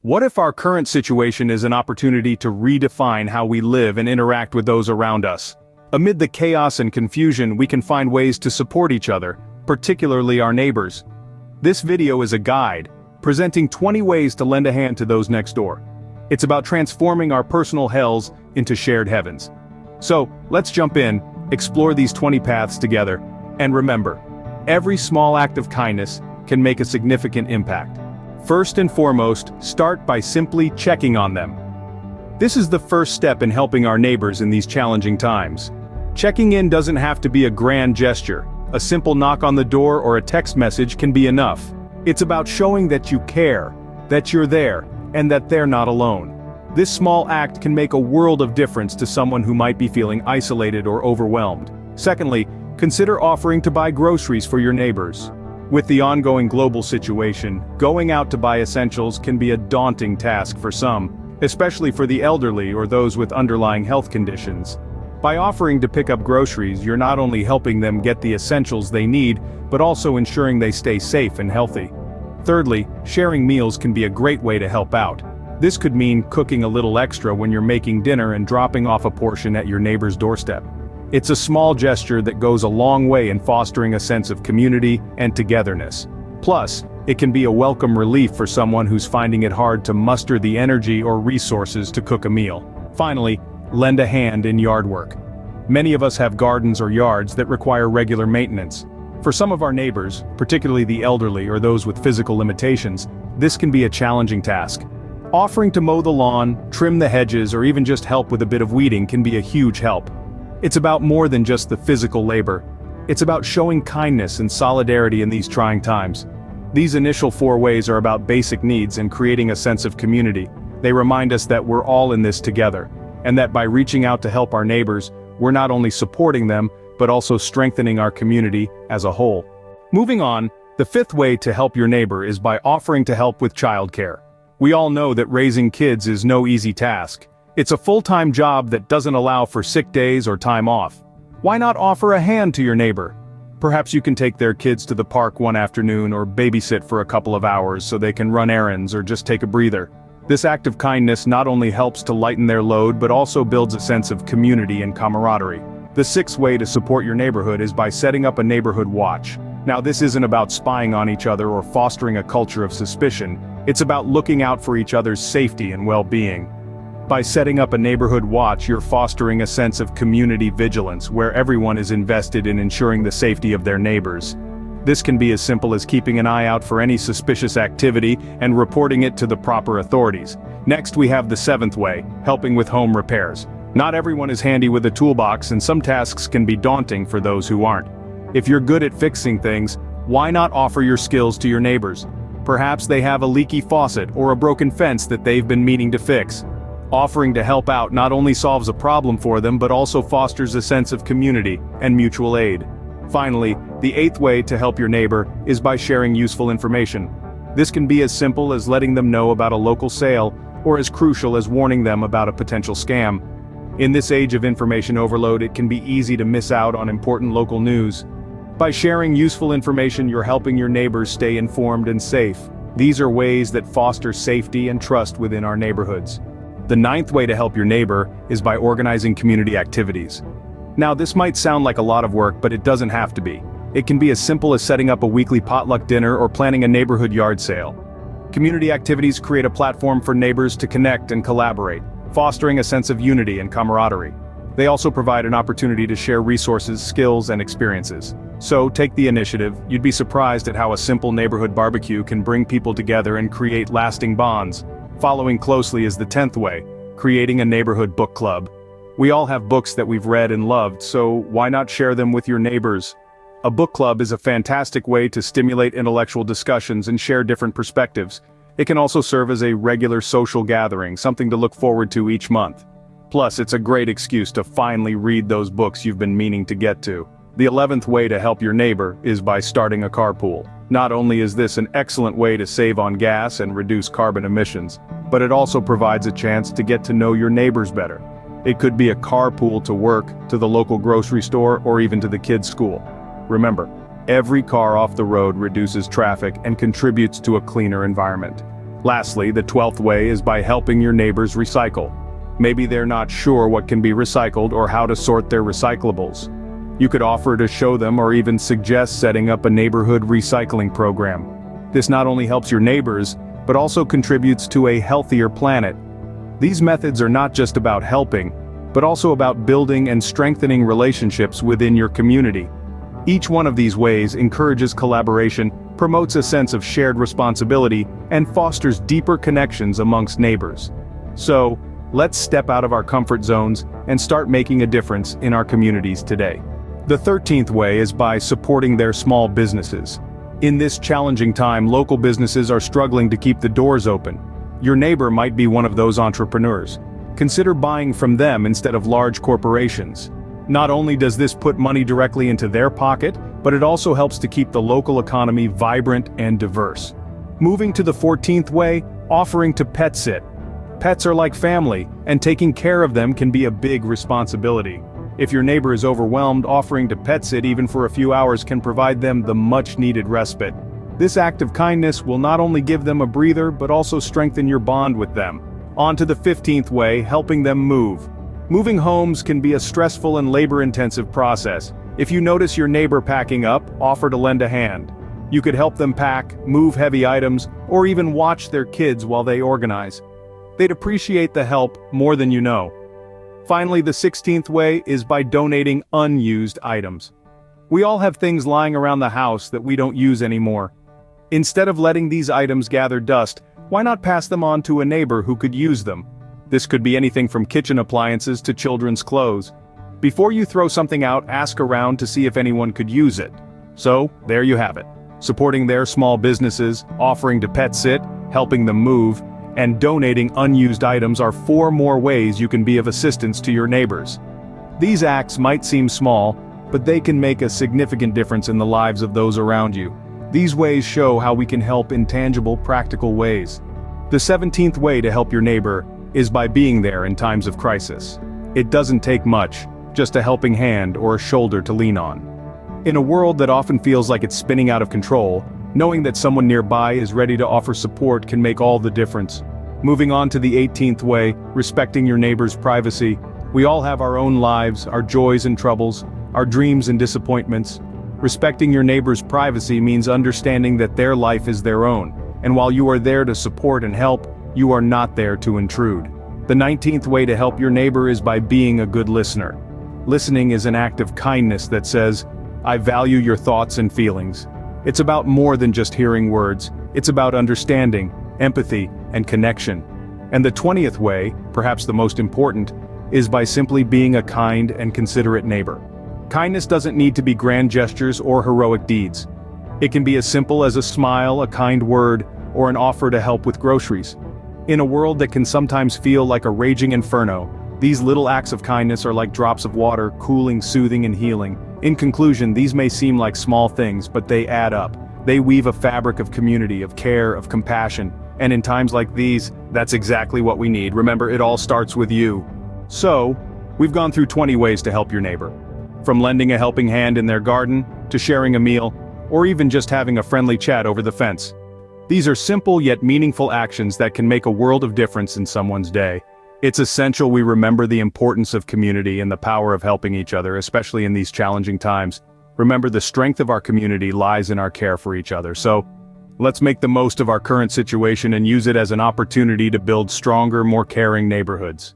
What if our current situation is an opportunity to redefine how we live and interact with those around us? Amid the chaos and confusion, we can find ways to support each other, particularly our neighbors. This video is a guide, presenting 20 ways to lend a hand to those next door. It's about transforming our personal hells into shared heavens. So, let's jump in, explore these 20 paths together, and remember, every small act of kindness can make a significant impact. First and foremost, start by simply checking on them. This is the first step in helping our neighbors in these challenging times. Checking in doesn't have to be a grand gesture. A simple knock on the door or a text message can be enough. It's about showing that you care, that you're there, and that they're not alone. This small act can make a world of difference to someone who might be feeling isolated or overwhelmed. Secondly, consider offering to buy groceries for your neighbors. With the ongoing global situation, going out to buy essentials can be a daunting task for some, especially for the elderly or those with underlying health conditions. By offering to pick up groceries, you're not only helping them get the essentials they need, but also ensuring they stay safe and healthy. Thirdly, sharing meals can be a great way to help out. This could mean cooking a little extra when you're making dinner and dropping off a portion at your neighbor's doorstep. It's a small gesture that goes a long way in fostering a sense of community and togetherness. Plus, it can be a welcome relief for someone who's finding it hard to muster the energy or resources to cook a meal. Finally, lend a hand in yard work. Many of us have gardens or yards that require regular maintenance. For some of our neighbors, particularly the elderly or those with physical limitations, this can be a challenging task. Offering to mow the lawn, trim the hedges, or even just help with a bit of weeding can be a huge help. It's about more than just the physical labor. It's about showing kindness and solidarity in these trying times. These initial 4 ways are about basic needs and creating a sense of community. They remind us that we're all in this together, and that by reaching out to help our neighbors, we're not only supporting them, but also strengthening our community as a whole. Moving on, the 5th way to help your neighbor is by offering to help with childcare. We all know that raising kids is no easy task. It's a full-time job that doesn't allow for sick days or time off. Why not offer a hand to your neighbor? Perhaps you can take their kids to the park one afternoon or babysit for a couple of hours so they can run errands or just take a breather. This act of kindness not only helps to lighten their load but also builds a sense of community and camaraderie. The 6th way to support your neighborhood is by setting up a neighborhood watch. Now, this isn't about spying on each other or fostering a culture of suspicion. It's about looking out for each other's safety and well-being. By setting up a neighborhood watch, you're fostering a sense of community vigilance where everyone is invested in ensuring the safety of their neighbors. This can be as simple as keeping an eye out for any suspicious activity and reporting it to the proper authorities. Next, we have the 7th way, helping with home repairs. Not everyone is handy with a toolbox, and some tasks can be daunting for those who aren't. If you're good at fixing things, why not offer your skills to your neighbors? Perhaps they have a leaky faucet or a broken fence that they've been meaning to fix. Offering to help out not only solves a problem for them but also fosters a sense of community and mutual aid. Finally, the 8th way to help your neighbor is by sharing useful information. This can be as simple as letting them know about a local sale or as crucial as warning them about a potential scam. In this age of information overload, it can be easy to miss out on important local news. By sharing useful information, you're helping your neighbors stay informed and safe. These are ways that foster safety and trust within our neighborhoods. The 9th way to help your neighbor is by organizing community activities. Now, this might sound like a lot of work, but it doesn't have to be. It can be as simple as setting up a weekly potluck dinner or planning a neighborhood yard sale. Community activities create a platform for neighbors to connect and collaborate, fostering a sense of unity and camaraderie. They also provide an opportunity to share resources, skills, and experiences. So, take the initiative. You'd be surprised at how a simple neighborhood barbecue can bring people together and create lasting bonds. Following closely is the 10th way, creating a neighborhood book club. We all have books that we've read and loved, so why not share them with your neighbors? A book club is a fantastic way to stimulate intellectual discussions and share different perspectives. It can also serve as a regular social gathering, something to look forward to each month. Plus, it's a great excuse to finally read those books you've been meaning to get to. The 11th way to help your neighbor is by starting a carpool. Not only is this an excellent way to save on gas and reduce carbon emissions, but it also provides a chance to get to know your neighbors better. It could be a carpool to work, to the local grocery store, or even to the kids' school. Remember, every car off the road reduces traffic and contributes to a cleaner environment. Lastly, the 12th way is by helping your neighbors recycle. Maybe they're not sure what can be recycled or how to sort their recyclables. You could offer to show them or even suggest setting up a neighborhood recycling program. This not only helps your neighbors, but also contributes to a healthier planet. These methods are not just about helping, but also about building and strengthening relationships within your community. Each one of these ways encourages collaboration, promotes a sense of shared responsibility, and fosters deeper connections amongst neighbors. So, let's step out of our comfort zones and start making a difference in our communities today. The 13th way is by supporting their small businesses. In this challenging time, local businesses are struggling to keep the doors open. Your neighbor might be one of those entrepreneurs. Consider buying from them instead of large corporations. Not only does this put money directly into their pocket, but it also helps to keep the local economy vibrant and diverse. Moving to the 14th way, offering to pet sit. Pets are like family, and taking care of them can be a big responsibility. If your neighbor is overwhelmed, offering to pet sit even for a few hours can provide them the much-needed respite. This act of kindness will not only give them a breather, but also strengthen your bond with them. On to the 15th way, helping them move. Moving homes can be a stressful and labor-intensive process. If you notice your neighbor packing up, offer to lend a hand. You could help them pack, move heavy items, or even watch their kids while they organize. They'd appreciate the help more than you know. Finally, the 16th way is by donating unused items. We all have things lying around the house that we don't use anymore. Instead of letting these items gather dust, why not pass them on to a neighbor who could use them? This could be anything from kitchen appliances to children's clothes. Before you throw something out, ask around to see if anyone could use it. So, there you have it. Supporting their small businesses, offering to pet sit, helping them move, and donating unused items are 4 more ways you can be of assistance to your neighbors. These acts might seem small, but they can make a significant difference in the lives of those around you. These ways show how we can help in tangible, practical ways. The 17th way to help your neighbor is by being there in times of crisis. It doesn't take much, just a helping hand or a shoulder to lean on. In a world that often feels like it's spinning out of control, knowing that someone nearby is ready to offer support can make all the difference. Moving on to the 18th way, respecting your neighbor's privacy. We all have our own lives, our joys and troubles, our dreams and disappointments. Respecting your neighbor's privacy means understanding that their life is their own, and while you are there to support and help, you are not there to intrude. The 19th way to help your neighbor is by being a good listener. Listening is an act of kindness that says, "I value your thoughts and feelings." It's about more than just hearing words, it's about understanding, empathy, and connection. And the 20th way, perhaps the most important, is by simply being a kind and considerate neighbor. Kindness doesn't need to be grand gestures or heroic deeds. It can be as simple as a smile, a kind word, or an offer to help with groceries. In a world that can sometimes feel like a raging inferno, these little acts of kindness are like drops of water, cooling, soothing, and healing. In conclusion, these may seem like small things, but they add up. They weave a fabric of community, of care, of compassion. And in times like these, that's exactly what we need. Remember, it all starts with you. So, we've gone through 20 ways to help your neighbor. From lending a helping hand in their garden, to sharing a meal, or even just having a friendly chat over the fence. These are simple yet meaningful actions that can make a world of difference in someone's day. It's essential we remember the importance of community and the power of helping each other, especially in these challenging times. Remember, the strength of our community lies in our care for each other. So, let's make the most of our current situation and use it as an opportunity to build stronger, more caring neighborhoods.